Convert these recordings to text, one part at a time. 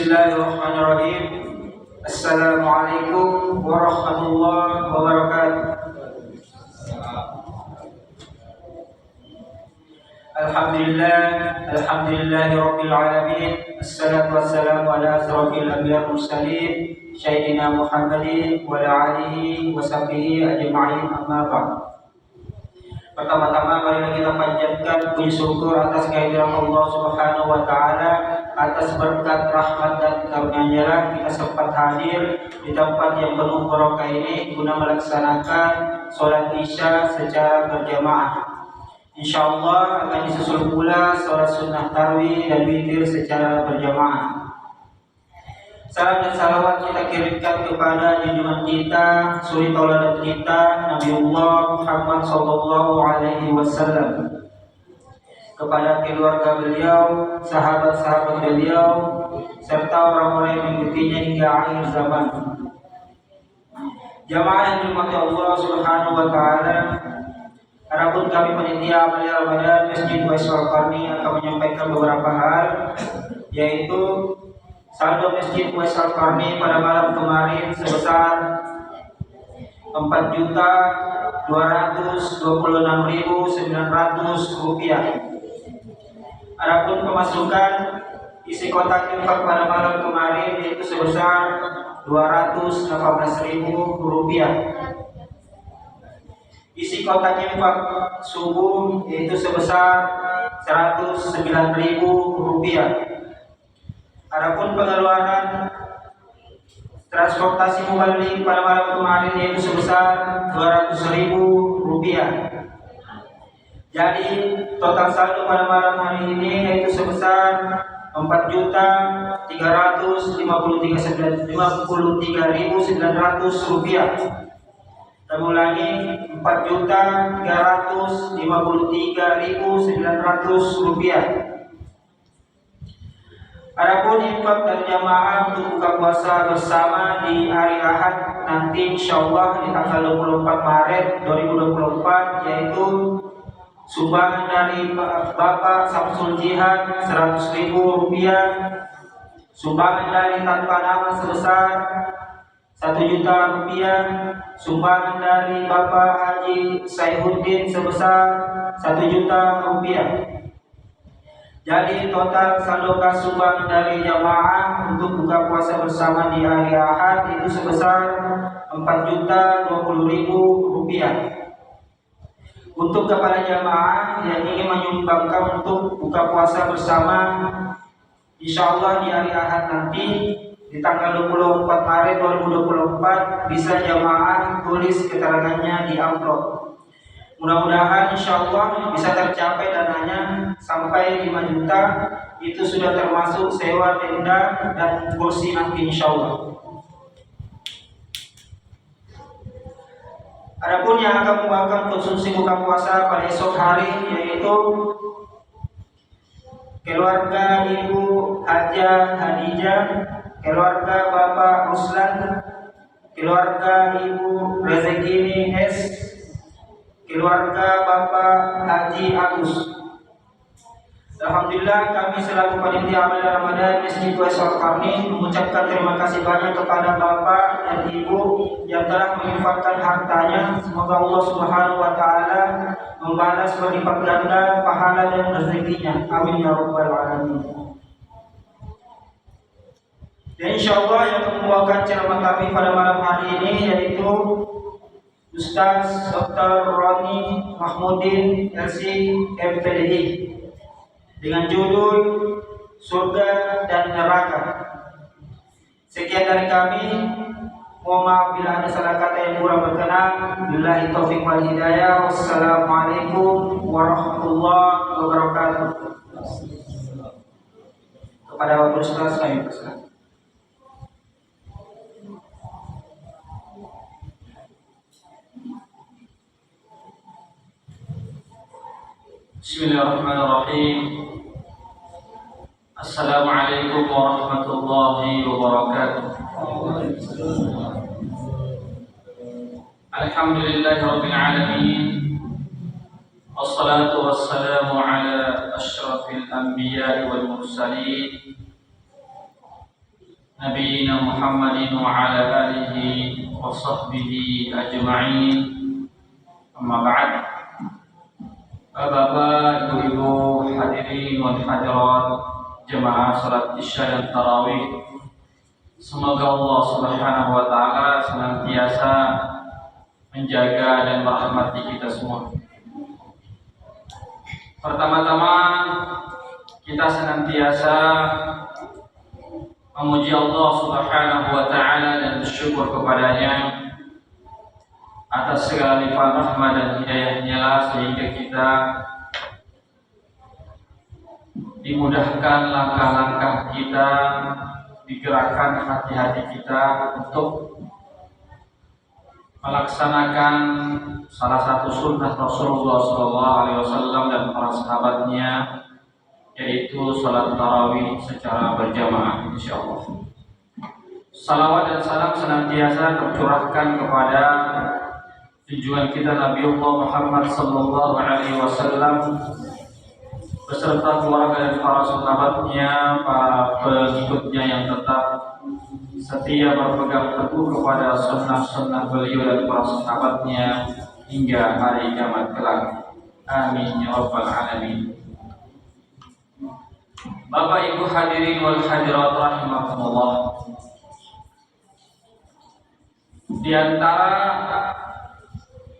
Bismillahirrahmanirrahim. Assalamualaikum warahmatullahi wabarakatuh. Alhamdulillahirabbil alamin. Assalatu wassalamu ala asrofil anbiya'i wal mursalin sayyidina Muhammadin wa ala alihi wa sahbihi ajma'in, amma ba'd. Pertama-tama marilah kita panjatkan puji syukur atas kehadiran Allah Subhanahu wa taala, atas berkat rahmat dan karunia-Nya kita sempat hadir di tempat yang penuh barokah ini guna melaksanakan sholat Isya secara berjamaah. Insyaallah akan disusul pula sholat sunnah tarawih dan witir secara berjamaah. Salam dan salawat kita kirimkan kepada junjungan kita, suri tauladan kita, Nabiullah Muhammad sallallahu alaihi wasallam, kepada keluarga beliau, sahabat-sahabat beliau, serta orang-orang yang mengikutinya hingga akhir zaman. Jamaah yang dirahmati Allah Subhanahu wa taala, adapun kami panitia amal Ramadan Masjid Waisal Qarni akan menyampaikan beberapa hal, yaitu saldo Masjid Waisal Qarni pada malam kemarin sebesar 4.226.900 rupiah. Adapun pemasukan isi kotak infak pada malam kemarin yaitu sebesar 218.000 rupiah. Isi kotak infak subuh yaitu sebesar 109.000 rupiah. Adapun pengeluaran transportasi mubalik pada malam kemarin yaitu sebesar 200.000 rupiah. Jadi total saldo pada malam hari ini yaitu sebesar 4.353.900 rupiah. Kami ulangi, 4.353.900 rupiah. Adapun infak dari jamaah untuk buka puasa bersama di hari Ahad nanti insyaallah di tanggal 24 Maret 2024, yaitu sumbangan dari Bapak Samsul Jihad 100.000 rupiah, sumbangan dari tanpa nama sebesar 1 juta rupiah, sumbangan dari Bapak Haji Saihuddin sebesar 1 juta rupiah. Jadi total saldo kas sumbangan dari jamaah untuk buka puasa bersama di hari Ahad itu sebesar 4.020.000 rupiah. Untuk kepada jamaah yang ingin menyumbangkan untuk buka puasa bersama, insyaallah di hari Ahad nanti di tanggal 24 Maret 2024 bisa jamaah tulis keterangannya di amplop. Mudah-mudahan insyaallah bisa tercapai dananya sampai 5 juta. Itu sudah termasuk sewa tenda dan kursi nanti insyaallah. Adapun yang akan membawakan konsumsi buka puasa pada esok hari yaitu keluarga Ibu Hajah Hadijah, keluarga Bapak Ruslan, keluarga Ibu Rezekini S, keluarga Bapak Haji Agus. Alhamdulillah kami selaku panitia amal Ramadan Masjid Waisal Qarni mengucapkan terima kasih banyak kepada Bapak dan Ibu yang telah menginfakkan hartanya. Semoga Allah Subhanahu wa taala membalas berlipat ganda pahala dan rezekinya. Amin ya rabbal alamin. Dan insyaallah yang membawakan ceramah kami pada malam hari ini yaitu Ustaz Dr. Roni Mahmudin LC MPDI dengan judul Surga dan Neraka. Sekian dari kami. Mohon maaf bila ada salah kata yang kurang berkenan. Billahi taufiq wal hidayah. Wassalamualaikum warahmatullahi wabarakatuh. Kepada Bapak Ustaz kami persilakan. Bismillahirrahmanirrahim. Assalamualaikum warahmatullahi wabarakatuh. Alhamdulillahirabbil alamin. Wassalatu wassalamu ala asyrafil anbiya'i wal mursalin نبينا محمد وعلى آله وصحبه أجمعين. أما بعد. Bapak, Ibu, hadirin wal hadirat jemaah salat Isya dan Tarawih, semoga Allah Subhanahu wa taala senantiasa menjaga dan merahmati kita semua. Pertama-tama kita senantiasa memuji Allah Subhanahu wa taala dan bersyukur kepadanya atas segala limpahan rahmat dan hidayahnya lah, sehingga kita dimudahkan langkah-langkah kita, digerakkan hati-hati kita untuk melaksanakan salah satu sunnah Rasulullah SAW dan para sahabatnya, yaitu salat tarawih secara berjamaah, insyaallah. Salawat dan salam senantiasa tercurahkan kepada junjungan kita Nabi Muhammad sallallahu alaihi wasallam beserta keluarga dan para sahabatnya, para pengikutnya yang tetap setia berpegang teguh kepada sunnah-sunnah beliau dan para sahabatnya hingga hari kiamat kelak. Amin ya rabbal alamin. Bapak Ibu hadirin wal hadirat rahimakumullah. Di antara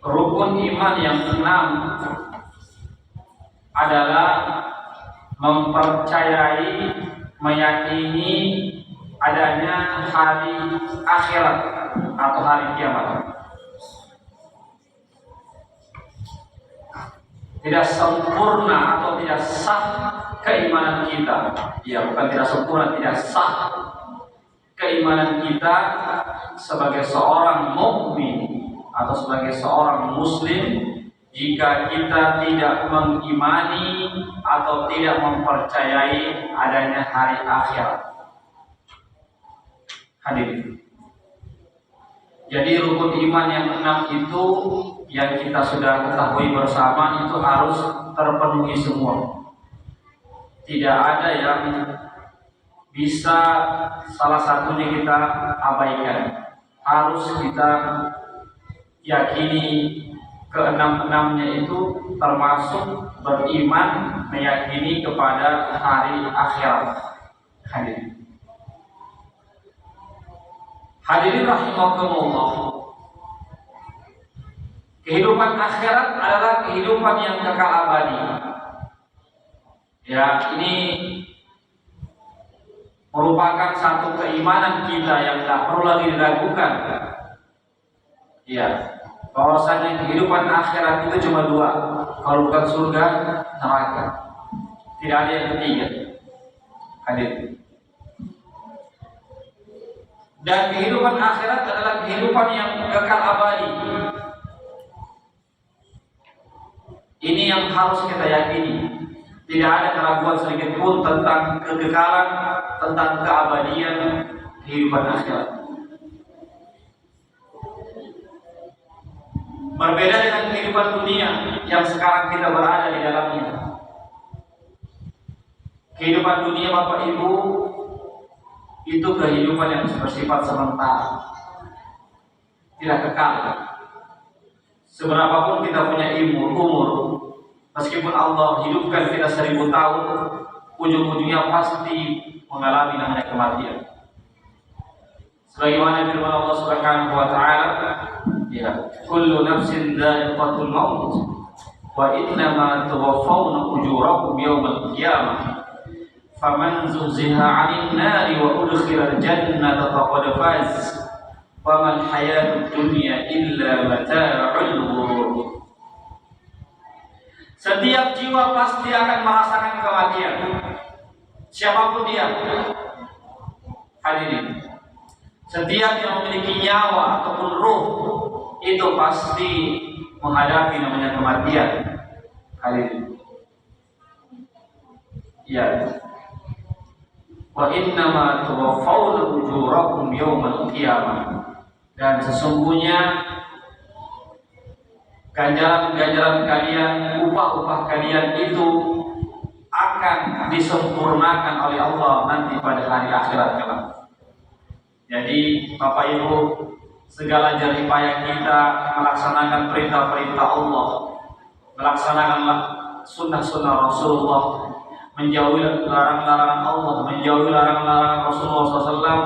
rukun iman yang 6 adalah mempercayai, meyakini adanya hari akhirat atau hari kiamat. Tidak sempurna atau tidak sah keimanan kita. Ya, bukan tidak sempurna, tidak sah keimanan kita sebagai seorang mukmin atau sebagai seorang muslim jika kita tidak mengimani atau tidak mempercayai adanya hari akhirat. Hadirin. Jadi rukun iman yang 6 itu yang kita sudah ketahui bersama itu harus terpenuhi semua. Tidak ada yang bisa salah satunya kita abaikan. Harus kita yakini ke-6-6-nya itu, termasuk beriman, meyakini kepada hari akhirat. Hadirin rahimakumullah. Kehidupan akhirat adalah kehidupan yang kekal abadi. Ya, ini merupakan satu keimanan kita yang tak perlu lagi diragukan. Ya, bahwasanya kehidupan akhirat itu cuma 2, kalau bukan surga, neraka. Tidak ada yang ketiga. Hadir. Dan kehidupan akhirat adalah kehidupan yang kekal abadi. Ini yang harus kita yakini. Tidak ada keraguan sedikit pun tentang kekekalan, tentang keabadian kehidupan akhirat. Berbeda dengan kehidupan dunia yang sekarang kita berada di dalamnya. Kehidupan dunia Bapak Ibu itu kehidupan yang bersifat sementara, tidak kekal. Seberapapun kita punya umur, meskipun Allah hidupkan kita 1000 tahun, ujung-ujungnya pasti mengalami namanya kematian. Sebagaimana firman Allah Subhanahu wa taala, ya, kullu nafsin dha'iqatul maut wa innama tuwaffawna ujurakum yawmal qiyamah faman zuhziha 'anil nari wa udkhilal jannata faqad faz wa mal hayatud dunya illa mata'ul ghurur. Setiap jiwa pasti akan merasakan kematian, siapapun dia. Hadirin, setiap yang memiliki nyawa ataupun ruh itu pasti menghadapi namanya kematian. Hadirin, ya. Wa innama tuwaffawna ujurakum yawmal qiyamah. Dan sesungguhnya ganjaran-ganjaran kalian, upah-upah kalian itu akan disempurnakan oleh Allah nanti pada hari akhirat kelak. Jadi Bapak Ibu, segala jerih payah kita melaksanakan perintah-perintah Allah, melaksanakan sunnah-sunnah Rasulullah, menjauhi larangan-larangan Allah, menjauhi larangan-larangan Rasulullah SAW,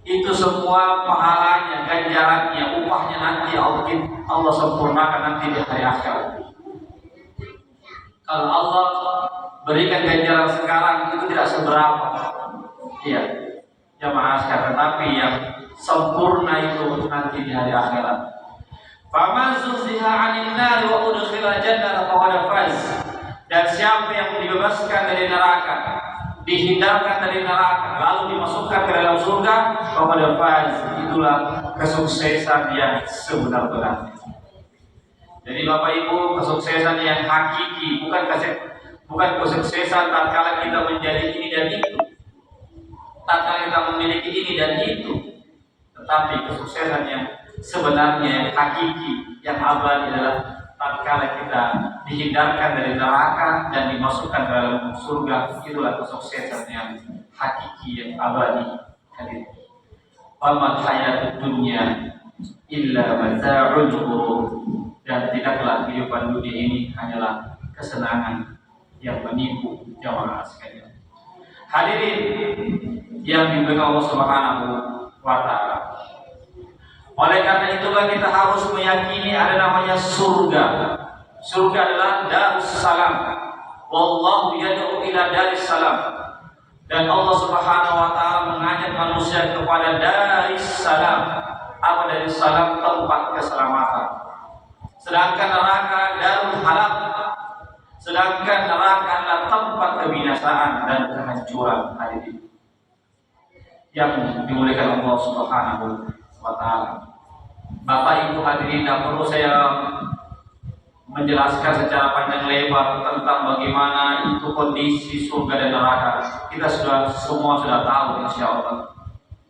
itu semua pahalanya, ganjarannya, upahnya nanti Allah sempurnakan nanti di hari akhirat. Kalau Allah berikan ganjaran sekarang itu tidak seberapa, iya, jamaah sekalian, tetapi yang sempurna itu nanti di hari akhirat. Faman zuhziha 'anil nar wa udkhila jannata faqad faz. Dan siapa yang dibebaskan dari neraka, dihindarkan dari neraka, lalu dimasukkan ke dalam surga, faqad faz. Itulah kesuksesan yang sebenar-benarnya. Jadi Bapak Ibu, kesuksesan yang hakiki bukan kesuksesan tatkala kita menjadi ini dan itu, tatkala kita memiliki ini dan itu, tetapi kesuksesan yang sebenarnya, yang hakiki, yang abadi adalah tatkala kita dihindarkan dari neraka dan dimasukkan ke dalam surga. Itulah kesuksesan yang hakiki, yang abadi. Wamal hayatud dunya illa mata'ul ghurur. Dan tidaklah kehidupan dunia ini hanyalah kesenangan yang menipu jamaah sekalian. Hadirin yang dimuliakan Allah Subhanahu wa Ta'ala. Oleh karena itulah kita harus meyakini ada namanya surga. Surga adalah darus salam. Wallahu yad'u ila daris salam. Dan Allah Subhanahu wa Ta'ala mengajak manusia kepada daris salam. Apa daris salam? Tempat keselamatan. Sedangkan neraka darul halak. Sedangkan neraka adalah tempat kebinasaan dan kehancuran. Hadirin yang dimuliakan Allah Subhanahu wa Ta'ala. Bapak Ibu hadirin, tidak perlu saya menjelaskan secara panjang lebar tentang bagaimana itu kondisi surga dan neraka. Kita semua sudah tahu, insya Allah.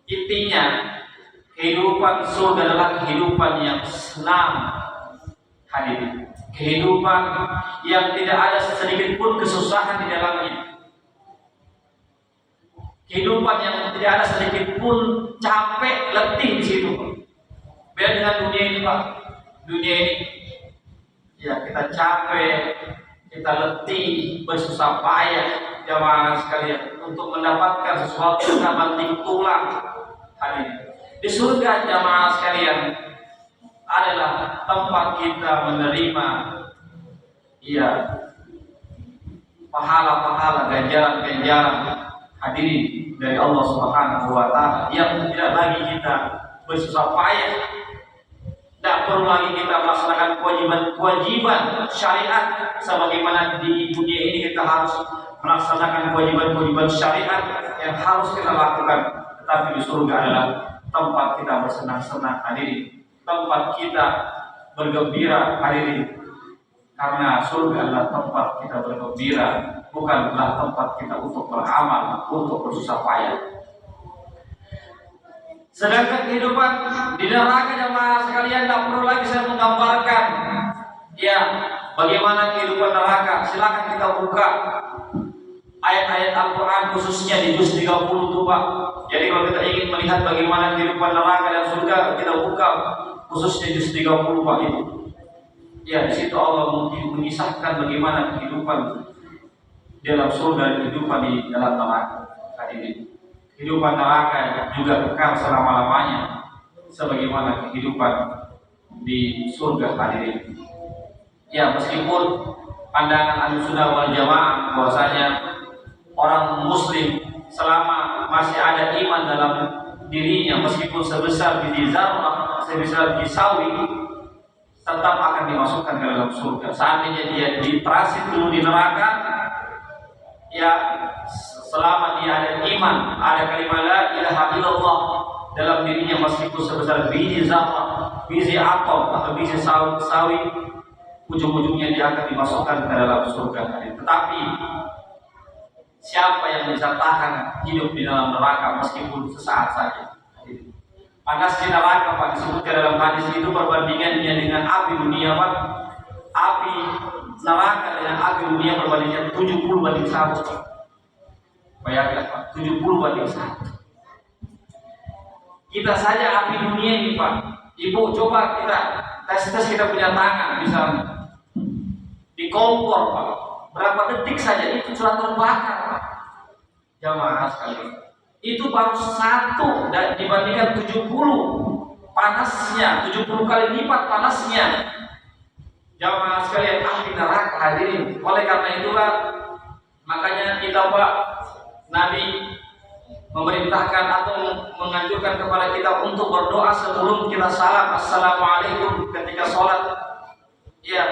Intinya kehidupan surga adalah kehidupan yang senang. Hadirin, kehidupan yang tidak ada sedikit pun kesusahan di dalamnya, kehidupan yang tidak ada sedikit pun capek letih di situ. Beda dengan dunia ini, Pak. Dunia ini, ya kita capek, kita letih, bersusah payah, jamaah sekalian, untuk mendapatkan sesuatu kita banting tulang. Hadirin, di surga jamaah sekalian adalah tempat kita menerima pahala-pahala, ganjaran-ganjaran hadirin dari Allah Subhanahu wa Ta'ala, yang tidak lagi kita bersusah payah, tidak perlu lagi kita melaksanakan kewajiban syariat sebagaimana di dunia ini kita harus melaksanakan kewajiban syariat yang harus kita lakukan, tetapi di surga adalah tempat kita bersenang-senang hadirin, tempat kita bergembira hadirin, karena surga adalah tempat kita bergembira, bukanlah tempat kita untuk beramal, untuk bersusah payah. Sedangkan kehidupan di neraka jemaah sekalian, tidak perlu lagi saya menggambarkan bagaimana kehidupan neraka. Silakan kita buka ayat-ayat Al-Quran khususnya di juz 30 itu, Pak. Jadi kalau kita ingin melihat bagaimana kehidupan neraka dan surga, kita buka khususnya juz 30, Pak, itu. Ya, di situ Allah mengisahkan bagaimana kehidupan dalam surga dan kehidupan di dalam neraka. Hadirin, kehidupan neraka juga kekal selama-lamanya sebagaimana kehidupan di surga. Hadirin, ya, meskipun pandangan Ahlussunnah wal Jamaah bahwasanya orang muslim selama masih ada iman dalam dirinya, meskipun sebesar biji zarrah, sebesar biji sawi, tetap akan dimasukkan ke dalam surga. Seandainya dia ditransit dulu di neraka, ya, selama dia ada iman, ada kalimat la ilaha illallah dalam dirinya, meskipun sebesar biji zarrah, biji atom atau biji sawi, ujung-ujungnya dia akan dimasukkan ke dalam surga. Tetapi siapa yang bisa tahan hidup di dalam neraka meskipun sesaat saja? Panasnya neraka, Pak, disebutkan dalam hadis itu perbandingannya dengan api dunia, Pak. Api neraka dengan api dunia perbandingannya 70:1. Bayangkan, Pak, 70:1. Kita saja api dunia ini Pak. Ibu coba kita tes kita punya tangan misalnya di kompor Pak. Berapa detik saja itu sudah terbakar Pak. Jamaah sekalian. Itu baru satu dan dibandingkan 70 panasnya, 70 kali lipat panasnya. Jamaah sekalian, api neraka hadirin. Oleh karena itulah makanya kita Pak Nabi memerintahkan atau menganjurkan kepada kita untuk berdoa sebelum kita salam assalamualaikum ketika sholat. Ya,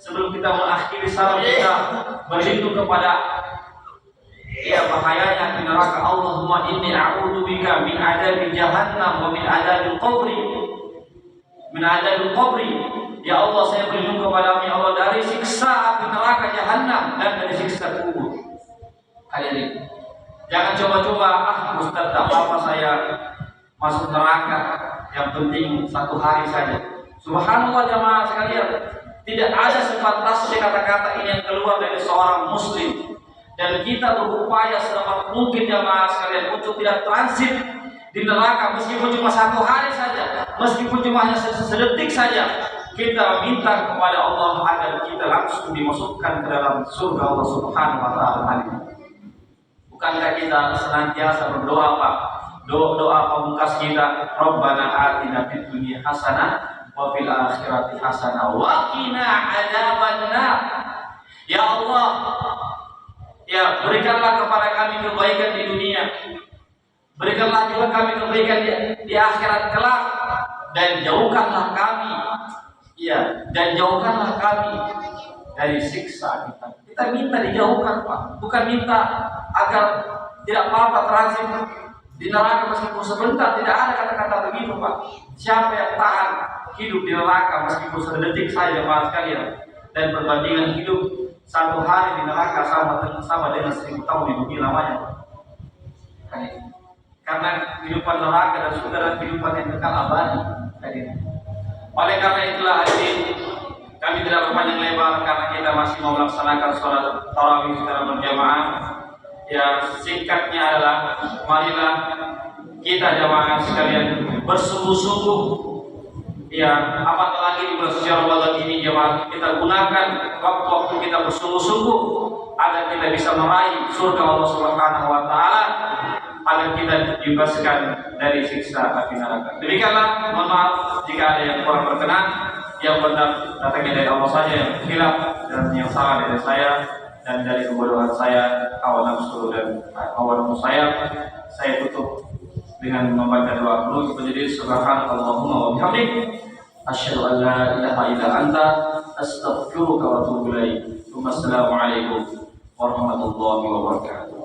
sebelum kita mengakhiri salam kita berlindung kepada bahayanya api neraka. Allahumma inni a'udzubika min adzabi jahannam wa min adzabil qabri. Min adzabil qabri. Ya Allah, saya berlindung kepada-Mu ya Allah dari siksa api neraka jahanam dan dari siksa kubur. Hadirin, jangan coba-coba Ustaz tak apa saya masuk neraka, yang penting satu hari saja. Subhanallah jamaah sekalian, tidak ada sepantasnya kata-kata ini yang keluar dari seorang muslim. Dan kita berupaya sedapat mungkin jamaah sekalian untuk tidak transit di neraka meskipun cuma satu hari saja, meskipun cuma hanya sedetik saja. Kita minta kepada Allah agar kita langsung dimasukkan ke dalam surga Allah Subhanahu wa taala. Bukankah kita senantiasa berdoa Pak? Doa pamungkas kita, Rabbana atina fid dunya hasanah wa fil akhirati hasanah wa qina adzabannar. Ya Allah, ya berikanlah kepada kami kebaikan di dunia. Berikanlah juga kami kebaikan di akhirat kelak, dan jauhkanlah kami dari siksa kita. Kita minta dijauhkan Pak, bukan minta agar tidak apa-apa transit di neraka meskipun sebentar. Tidak ada kata-kata begitu Pak. Siapa yang tahan hidup di neraka meskipun sedetik saja Pak sekalian, dan perbandingan hidup satu hari di neraka sama dengan 1000 tahun di dunia lamanya Pak. Karena kehidupan neraka dan surga adalah kehidupan yang kekal abadi. Oleh karena itulah hadirin, kami tidak berpanjang lebar karena kita masih mau melaksanakan sholat tarawih secara berjamaah. Ya, singkatnya adalah marilah kita jamaah sekalian bersungguh-sungguh. Ya, apatah lagi di bulan suci Ramadan ini jamaah, kita gunakan waktu-waktu kita bersungguh-sungguh agar kita bisa meraih surga Allah Subhanahu wa taala, agar kita dibebaskan dari siksa api neraka. Demikianlah, mohon maaf jika ada yang kurang berkenan. Yang benar datangnya dari Allah saja, yang khilaf dan yang salah dari saya dan dari kebodohan saya, hawa nafsu dan hawa nafsu saya tutup dengan membaca doa penuh menjadi subhanallahumma wa bihamdik asyhadu an la ilaha illa anta astaghfiruka wa atubu ilaik. Wassalamualaikum warahmatullahi wabarakatuh.